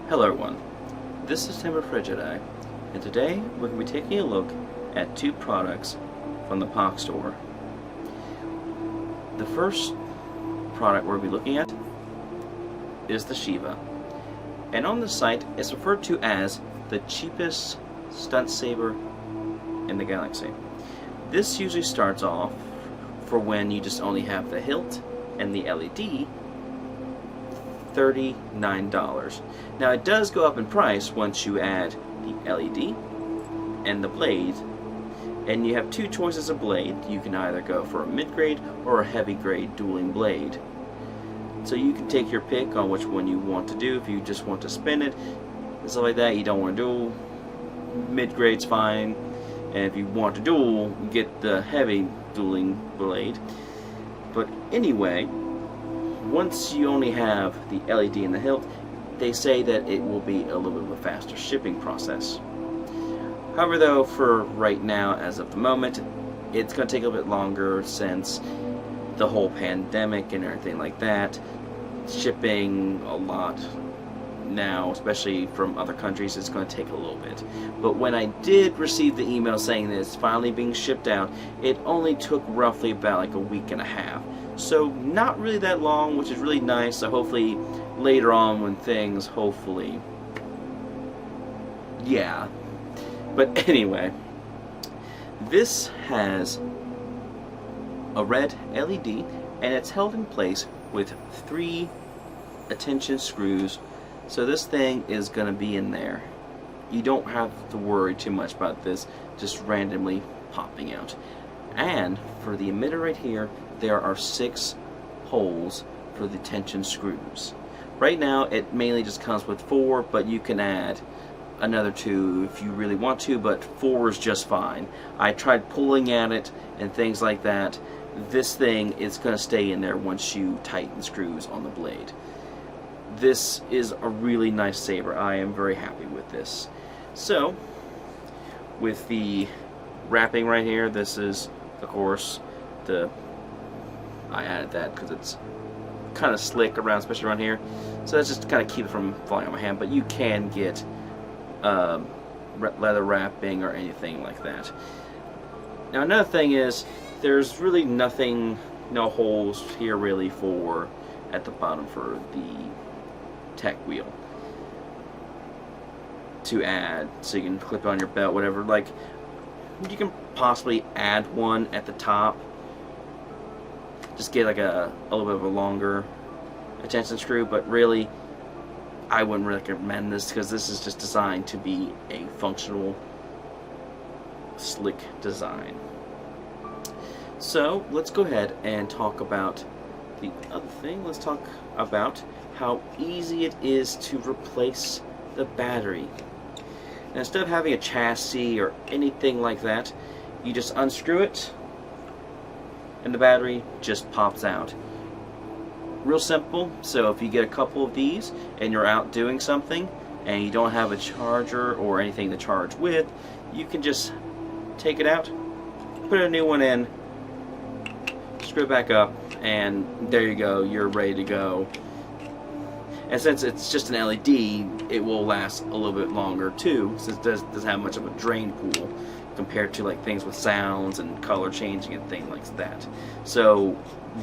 Hello everyone, this is Saber Jedi, and today we're going to be taking a look at two products from the Pach store. The first product we'll be looking at is the Shiva, and on the site it's referred to as the cheapest stunt saber in the galaxy. This usually starts off for when you just only have the hilt and the LED, $39. Now it does go up in price once you add the LED and the blade, and you have two choices of blade. You can either go for a mid-grade or a heavy-grade dueling blade. So you can take your pick on which one you want to do. If you just want to spin it and stuff like that, you don't want to duel, mid-grade's fine. And if you want to duel, get the heavy dueling blade. But anyway, once you only have the LED and the hilt, they say that it will be a little bit of a faster shipping process. However though, for right now, as of the moment, it's going to take a bit longer since the whole pandemic and everything like that. Shipping a lot now, especially from other countries, it's going to take a little bit. But when I did receive the email saying that it's finally being shipped out, it only took roughly about like a week and a half. So not really that long, which is really nice. So hopefully later on when things, hopefully, yeah. But anyway, this has a red LED and it's held in place with 3 attention screws. So this thing is going to be in there. You don't have to worry too much about this just randomly popping out. And for the emitter right here, there are 6 holes for the tension screws. Right now it mainly just comes with 4, but you can add another 2 if you really want to, but 4 is just fine. I tried pulling at it and things like that. This thing is going to stay in there once you tighten screws on the blade. This is a really nice saber. I am very happy with this. So, with the wrapping right here, this is, of course, I added that because it's kind of slick around, especially around here. So that's just to kind of keep it from falling on my hand. But you can get leather wrapping or anything like that. Now another thing is, there's really nothing, no holes here really for at the bottom for the tech wheel to add, so you can clip it on your belt, whatever. Like, you can possibly add one at the top, just get like a little bit of a longer attention screw, but really I wouldn't recommend this because this is just designed to be a functional, slick design. So let's go ahead and talk about the other thing. Let's talk about how easy it is to replace the battery. Now, instead of having a chassis or anything like that, you just unscrew it and the battery just pops out. Real simple. So if you get a couple of these and you're out doing something and you don't have a charger or anything to charge with, you can just take it out, put a new one in, screw it back up, and there you go, you're ready to go. And since it's just an LED, it will last a little bit longer too, since it doesn't have much of a drain pool compared to like things with sounds and color changing and things like that. So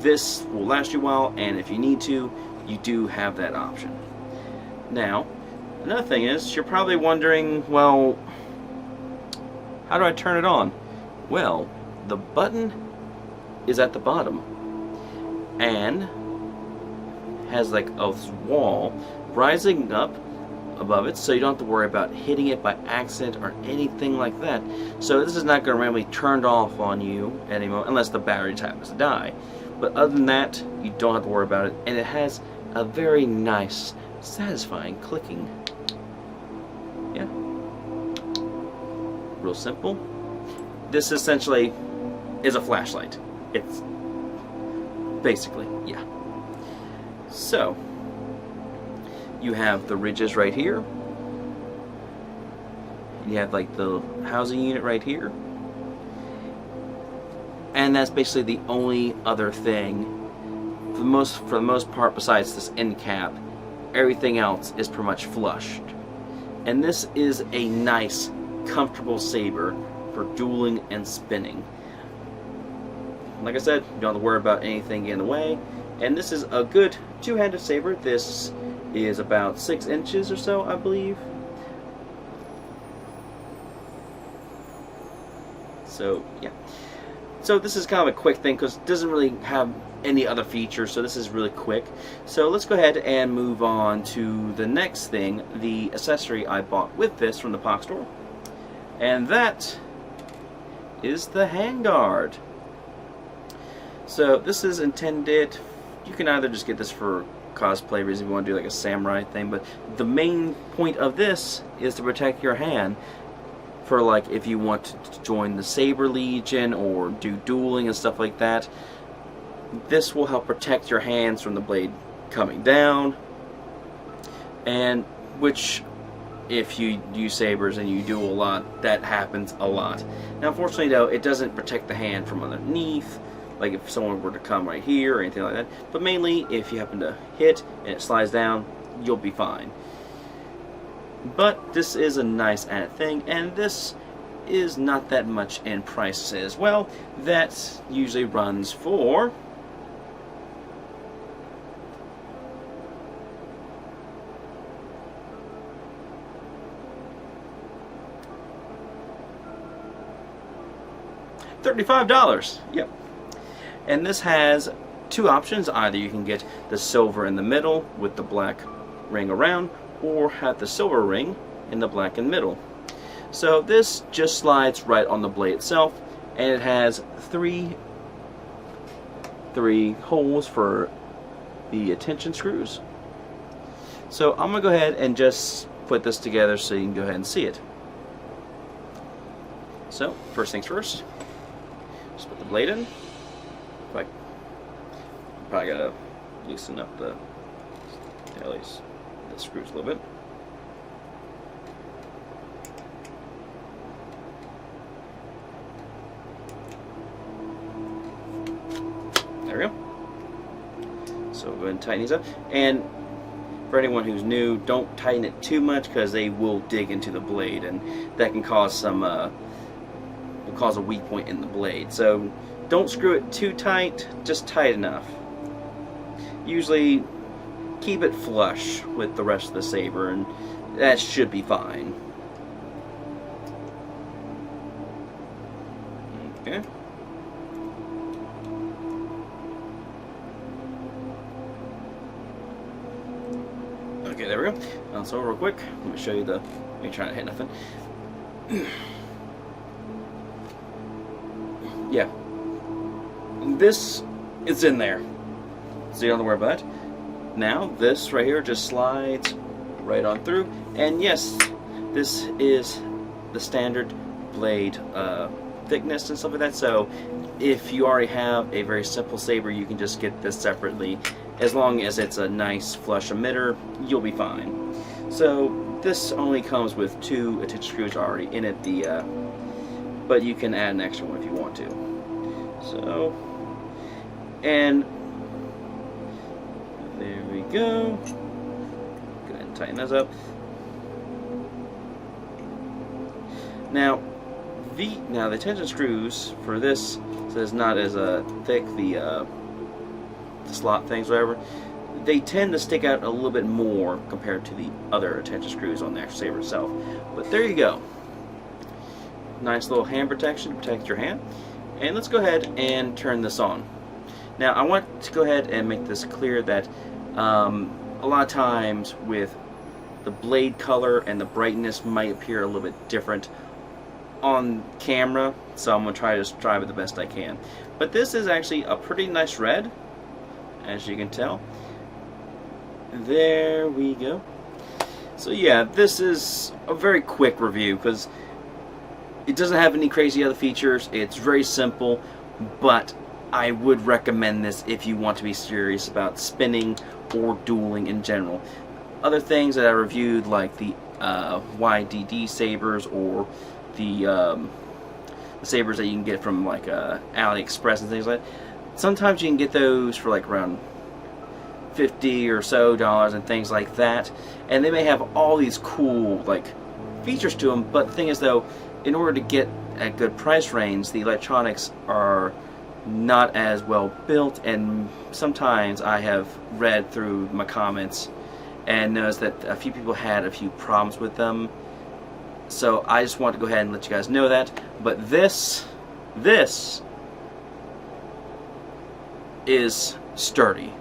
this will last you a while, and if you need to, you do have that option. Now, another thing is, you're probably wondering, well, how do I turn it on? Well, the button is at the bottom and has like a wall rising up above it, so you don't have to worry about hitting it by accident or anything like that. So this is not going to randomly turn off on you anymore unless the battery just happens to die. But other than that, you don't have to worry about it, and it has a very nice, satisfying clicking. Yeah, real simple. This essentially is a flashlight. It's basically, yeah. So you have the ridges right here. You have like the housing unit right here. And that's basically the only other thing, for the most part, besides this end cap, everything else is pretty much flushed. And this is a nice, comfortable saber for dueling and spinning. Like I said, you don't have to worry about anything in the way. And this is a good two-handed saber. This is about 6 inches or so, I believe. So, yeah. So this is kind of a quick thing because it doesn't really have any other features, so this is really quick. So let's go ahead and move on to the next thing, the accessory I bought with this from the Pach store. And that is the handguard. So this is intended, you can either just get this for cosplay reasons if you want to do like a samurai thing, but the main point of this is to protect your hand for like if you want to join the Saber Legion or do dueling and stuff like that. This will help protect your hands from the blade coming down, and which if you use sabers and you duel a lot, that happens a lot. Now unfortunately though, it doesn't protect the hand from underneath, like if someone were to come right here or anything like that, but mainly if you happen to hit and it slides down, you'll be fine. But this is a nice added thing, and this is not that much in price as well. That usually runs for $35. Yep. And this has two options. Either you can get the silver in the middle with the black ring around, or have the silver ring in the black and middle. So this just slides right on the blade itself, and it has three holes for the attention screws. So I'm gonna go ahead and just put this together so you can go ahead and see it. So first things first, just put the blade in. Like, probably gotta loosen up the screws a little bit. There we go. So we'll go ahead and tighten these up. And for anyone who's new, don't tighten it too much because they will dig into the blade, and that can cause some will cause a weak point in the blade. So don't screw it too tight, just tight enough. Usually keep it flush with the rest of the saber, and that should be fine. Okay. Okay, there we go. So real quick, let me show you the. Let me try to hit nothing. Yeah. This is in there, so you don't have to worry about it. Now this right here just slides right on through, and yes, this is the standard blade thickness and stuff like that. So if you already have a very simple saber, you can just get this separately. As long as it's a nice flush emitter, you'll be fine. So this only comes with 2 attention screws already in it, but you can add an extra one if you want to. So, and there we go. Go ahead and tighten those up. Now the tension screws for this, so it's not as thick, the slot things, whatever. They tend to stick out a little bit more compared to the other tension screws on the actual saber itself. But there you go. Nice little hand protection to protect your hand. And let's go ahead and turn this on. Now I want to go ahead and make this clear that a lot of times with the blade color and the brightness might appear a little bit different on camera, so I'm going to try to describe it the best I can. But this is actually a pretty nice red, as you can tell. There we go. So yeah, this is a very quick review because it doesn't have any crazy other features. It's very simple, but I would recommend this if you want to be serious about spinning or dueling in general. Other things that I reviewed, like the YDD sabers or the sabers that you can get from like AliExpress and things like that, sometimes you can get those for like around $50 or so and things like that. And they may have all these cool like features to them, but the thing is though, in order to get a good price range, the electronics are not as well built, and sometimes I have read through my comments and noticed that a few people had a few problems with them. So I just want to go ahead and let you guys know that. But this is sturdy.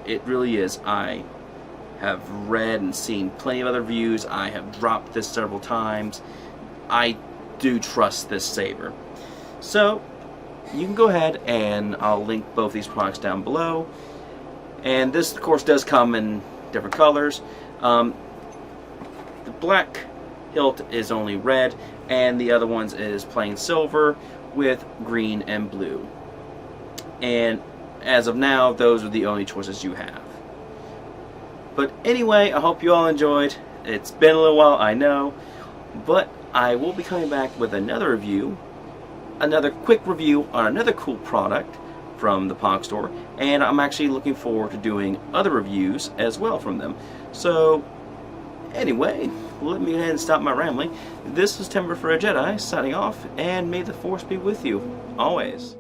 It really is. I have read and seen plenty of other reviews. I have dropped this several times. I do trust this saber. So you can go ahead, and I'll link both these products down below. And this, of course, does come in different colors. The black hilt is only red, and the other ones is plain silver with green and blue. And as of now, those are the only choices you have. But anyway, I hope you all enjoyed. It's been a little while, I know, but I will be coming back with another review, another quick review on another cool product from the Pach store, and I'm actually looking forward to doing other reviews as well from them. So anyway, let me go ahead and stop my rambling. This is Timber for a Jedi, signing off, and may the Force be with you, always.